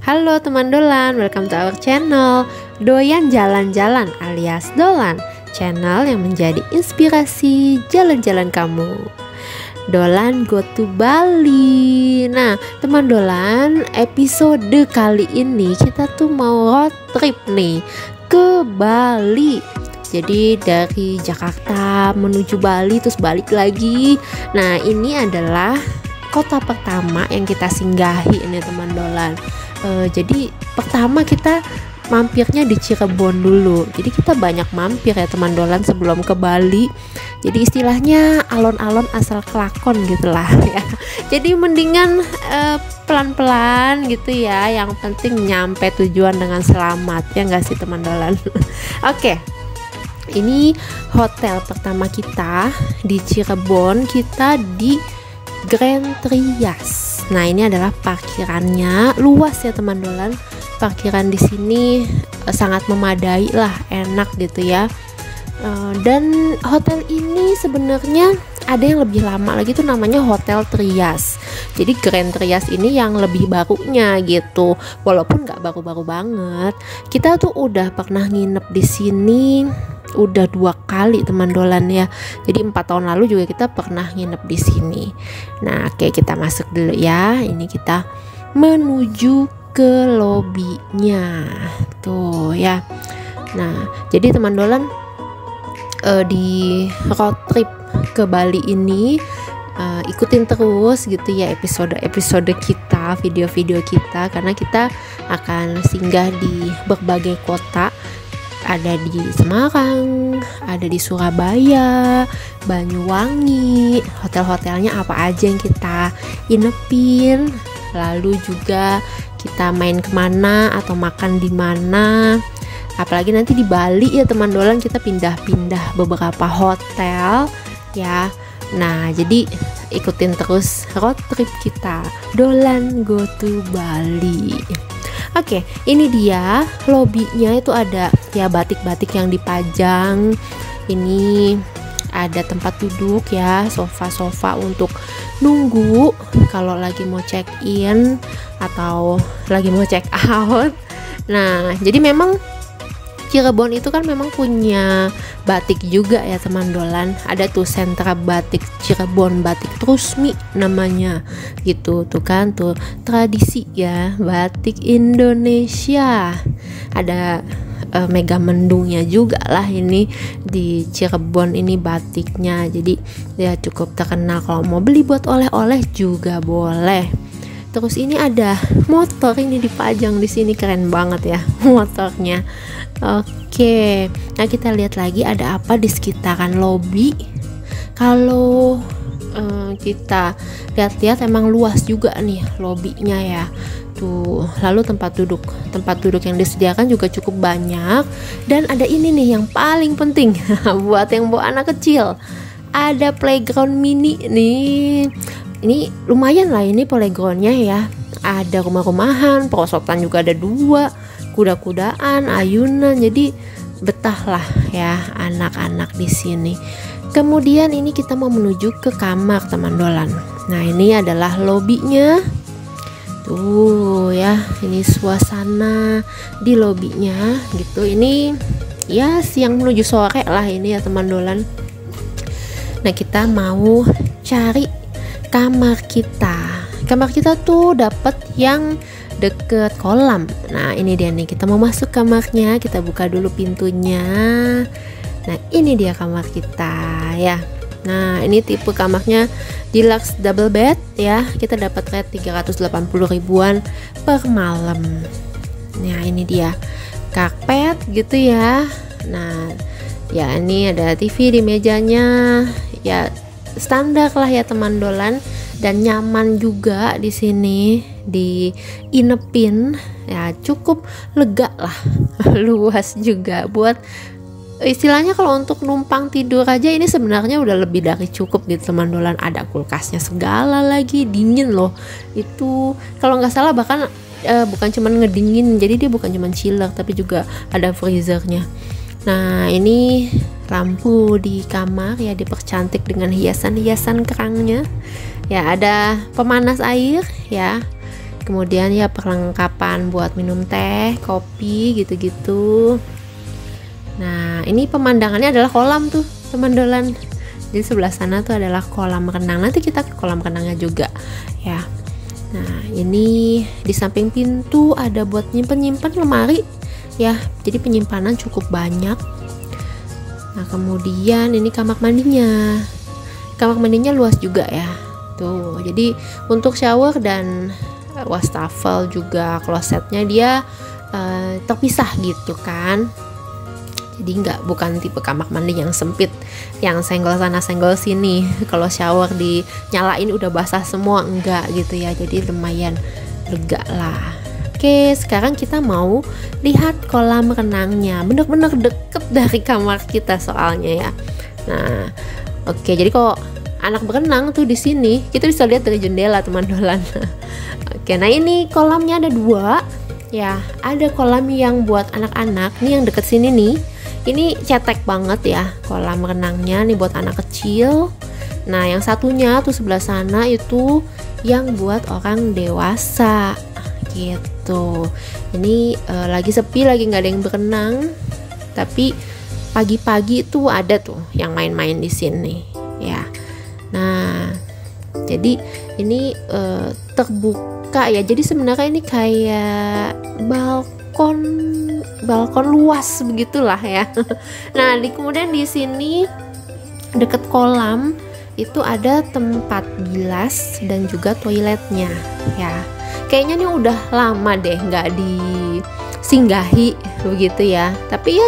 Halo teman dolan, welcome to our channel Doyan Jalan-Jalan alias Dolan, channel yang menjadi inspirasi jalan-jalan kamu. Dolan go to Bali. Nah teman dolan, episode kali ini kita tuh mau road trip nih ke Bali. Jadi dari Jakarta menuju Bali terus balik lagi. Nah ini adalah kota pertama yang kita singgahi ini teman dolan. Jadi pertama kita mampirnya di Cirebon dulu. Jadi kita banyak mampir ya teman dolan sebelum ke Bali. Jadi istilahnya alon-alon asal kelakon gitulah ya. Jadi mendingan pelan-pelan gitu ya. Yang penting nyampe tujuan dengan selamat ya nggak sih teman dolan. Oke. Ini hotel pertama kita di Cirebon, kita di Grand Trias. Nah ini adalah parkirannya, luas ya teman dolan. Parkiran di sini sangat memadai lah, enak gitu ya. Dan hotel ini sebenarnya ada yang lebih lama lagi tuh namanya Hotel Trias. Jadi Grand Trias ini yang lebih barunya gitu. Walaupun nggak baru-baru banget. Kita tuh udah pernah nginep di sini udah 2 kali teman dolan ya. Jadi 4 tahun lalu juga kita pernah nginep di sini. Nah, oke kita masuk dulu ya. Ini kita menuju ke lobinya. Tuh ya. Nah, jadi teman dolan di road trip ke Bali ini ikutin terus gitu ya episode kita, video-video kita, karena kita akan singgah di berbagai kota. Ada di Semarang, ada di Surabaya, Banyuwangi, hotel-hotelnya apa aja yang kita inepin, lalu juga kita main kemana atau makan di mana. Apalagi nanti di Bali ya teman dolan, kita pindah-pindah beberapa hotel ya. Nah jadi ikutin terus road trip kita, Dolan go to Bali. Oke, ini dia lobinya, itu ada ya batik-batik yang dipajang. Ini ada tempat duduk ya, sofa-sofa untuk nunggu kalau lagi mau check in atau lagi mau check out. Nah, jadi memang Cirebon itu kan memang punya batik juga ya teman dolan. Ada tuh sentra batik Cirebon, batik Trusmi namanya gitu tuh kan, tuh tradisi ya batik Indonesia. Ada Mega Mendungnya juga lah ini di Cirebon ini batiknya. Jadi ya cukup terkenal, kalau mau beli buat oleh-oleh juga boleh. Terus ini ada motor ini dipajang di sini, keren banget ya motornya. Oke, nah kita lihat lagi ada apa di sekitaran lobi. Kalau kita lihat-lihat emang luas juga nih lobinya ya. Tuh, lalu tempat duduk yang disediakan juga cukup banyak. Dan ada ini nih yang paling penting buat yang bawa anak kecil. Ada playground mini nih. Ini lumayan lah ini playgroundnya ya. Ada rumah-rumahan, perosotan juga ada 2, kuda-kudaan, ayunan. Jadi betah lah ya anak-anak di sini. Kemudian ini kita mau menuju ke kamar teman dolan. Nah ini adalah lobinya. Tuh ya, ini suasana di lobinya gitu. Ini ya siang menuju sore lah ini ya teman dolan. Nah kita mau cari kamar kita tuh dapat yang deket kolam. Nah ini dia nih, kita mau masuk kamarnya, kita buka dulu pintunya. Nah ini dia kamar kita ya. Nah ini tipe kamarnya deluxe double bed ya. Kita dapat rate 380 ribuan per malam. Nah ini dia karpet gitu ya. Nah ya ini ada TV di mejanya ya, standar lah ya teman dolan, dan nyaman juga di sini di inepin ya, cukup lega lah. Luas juga buat istilahnya kalau untuk numpang tidur aja ini sebenarnya udah lebih dari cukup gitu teman dolan. Ada kulkasnya segala lagi, dingin loh itu kalau nggak salah, bahkan bukan cuman ngedingin, jadi dia bukan cuman chiller tapi juga ada freezernya. Nah ini lampu di kamar ya dipercantik dengan hiasan-hiasan kerangnya ya, ada pemanas air ya. kemudian ya perlengkapan buat minum teh, kopi gitu-gitu. Nah, ini pemandangannya adalah kolam tuh teman Dolan. Jadi sebelah sana tuh adalah kolam renang. Nanti kita ke kolam renangnya juga ya. Nah, ini di samping pintu ada buat nyimpen lemari ya. Jadi penyimpanan cukup banyak. Nah, kemudian ini kamar mandinya. Kamar mandinya luas juga ya. Tuh, jadi untuk shower dan wastafel juga klosetnya dia terpisah gitu kan. Jadi bukan tipe kamar mandi yang sempit, yang senggol sana senggol sini. Kalau shower dinyalain udah basah semua, enggak gitu ya. Jadi lumayan lega lah. Oke, sekarang kita mau lihat kolam renangnya. Bener-bener deket dari kamar kita soalnya ya. Nah, oke, jadi kalau anak berenang tuh di sini kita bisa lihat dari jendela teman Dolan. Oke, nah ini kolamnya ada 2 ya. Ada kolam yang buat anak-anak nih yang deket sini nih. Ini cetek banget ya kolam renangnya nih buat anak kecil. Nah, yang satunya tuh sebelah sana itu yang buat orang dewasa gitu. Ini lagi sepi, lagi nggak ada yang berenang. Tapi pagi-pagi tuh ada tuh yang main-main di sini ya. Nah, jadi ini terbuka ya. Jadi sebenarnya ini kayak balkon luas begitulah ya. Nah, kemudian di sini deket kolam itu ada tempat bilas dan juga toiletnya ya. Kayaknya nih udah lama deh nggak disinggahi begitu ya. Tapi ya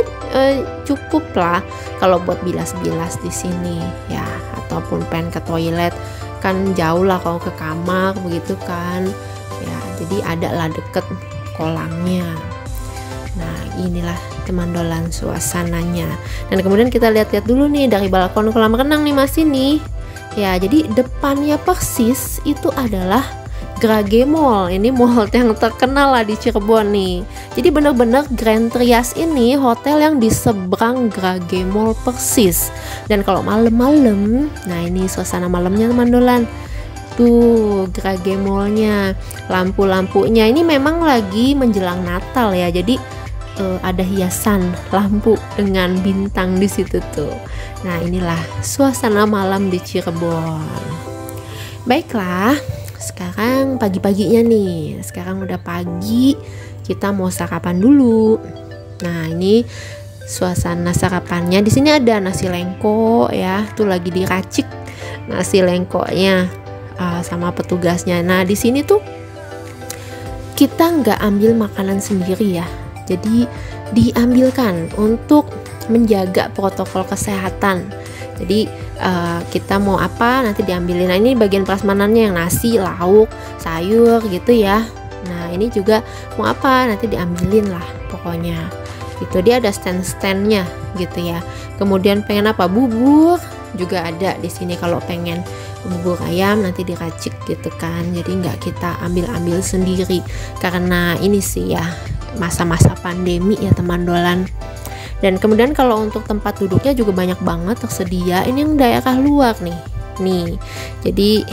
cukup lah kalau buat bilas-bilas di sini ya. Ataupun pengen ke toilet kan jauh lah kalau ke kamar begitu kan ya. Jadi ada lah deket kolamnya. Nah, inilah teman Dolan suasananya. Dan kemudian kita lihat-lihat dulu nih dari balkon kolam renang nih Mas ini. Ya, jadi depannya persis itu adalah Grage Mall. Ini mall yang terkenal lah di Cirebon nih. Jadi bener-bener Grand Trias ini hotel yang di seberang Grage Mall persis. Dan kalau malam-malam, nah ini suasana malamnya teman Dolan. Tuh Grage Mall-nya, lampu-lampunya ini memang lagi menjelang Natal ya. Jadi ada hiasan lampu dengan bintang di situ tuh. Nah, inilah suasana malam di Cirebon. Baiklah, sekarang pagi-paginya nih. Sekarang udah pagi, kita mau sarapan dulu. Nah, ini suasana sarapannya. Di sini ada nasi lengko ya, tuh lagi diracik nasi lengkonya sama petugasnya. Nah, di sini tuh kita nggak ambil makanan sendiri ya. Jadi diambilkan untuk menjaga protokol kesehatan. Jadi kita mau apa nanti diambilin. Nah, ini bagian prasmanannya yang nasi, lauk, sayur gitu ya. Nah, ini juga mau apa nanti diambilin lah pokoknya. Gitu, dia ada stand-standnya gitu ya. Kemudian pengen apa, bubur juga ada di sini. Kalau pengen bubur ayam nanti diracik gitu kan. Jadi nggak kita ambil sendiri karena ini sih ya masa-masa pandemi ya teman Dolan. Dan kemudian kalau untuk tempat duduknya juga banyak banget tersedia. Ini yang daerah luar nih. Jadi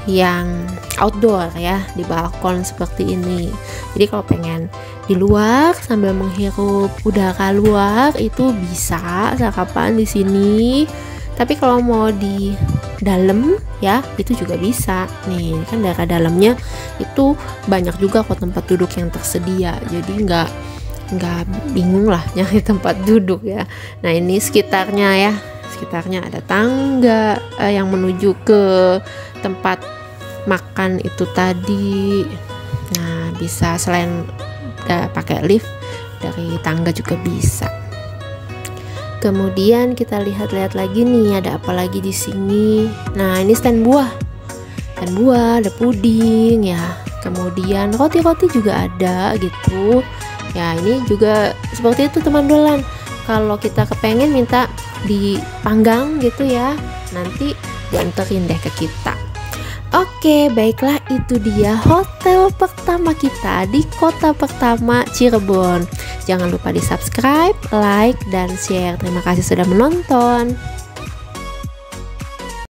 yang outdoor ya, di balkon seperti ini. Jadi kalau pengen di luar sambil menghirup udara luar itu bisa sarapan di sini. Tapi kalau mau di dalam ya itu juga bisa. Nih kan daerah dalamnya itu banyak juga kok tempat duduk yang tersedia. Jadi nggak bingung lah nyari tempat duduk ya. Nah, ini sekitarnya ada tangga yang menuju ke tempat makan itu tadi. Nah, bisa selain pakai lift dari tangga juga bisa. Kemudian kita lihat-lihat lagi nih ada apa lagi di sini. Nah, ini stand buah, ada puding ya. Kemudian roti-roti juga ada gitu. Ya, ini juga seperti itu teman Dolan. Kalau kita kepengen minta dipanggang gitu ya, nanti dianterin deh ke kita. Oke, baiklah itu dia hotel pertama kita di kota pertama Cirebon. Jangan lupa di subscribe, like, dan share. Terima kasih sudah menonton.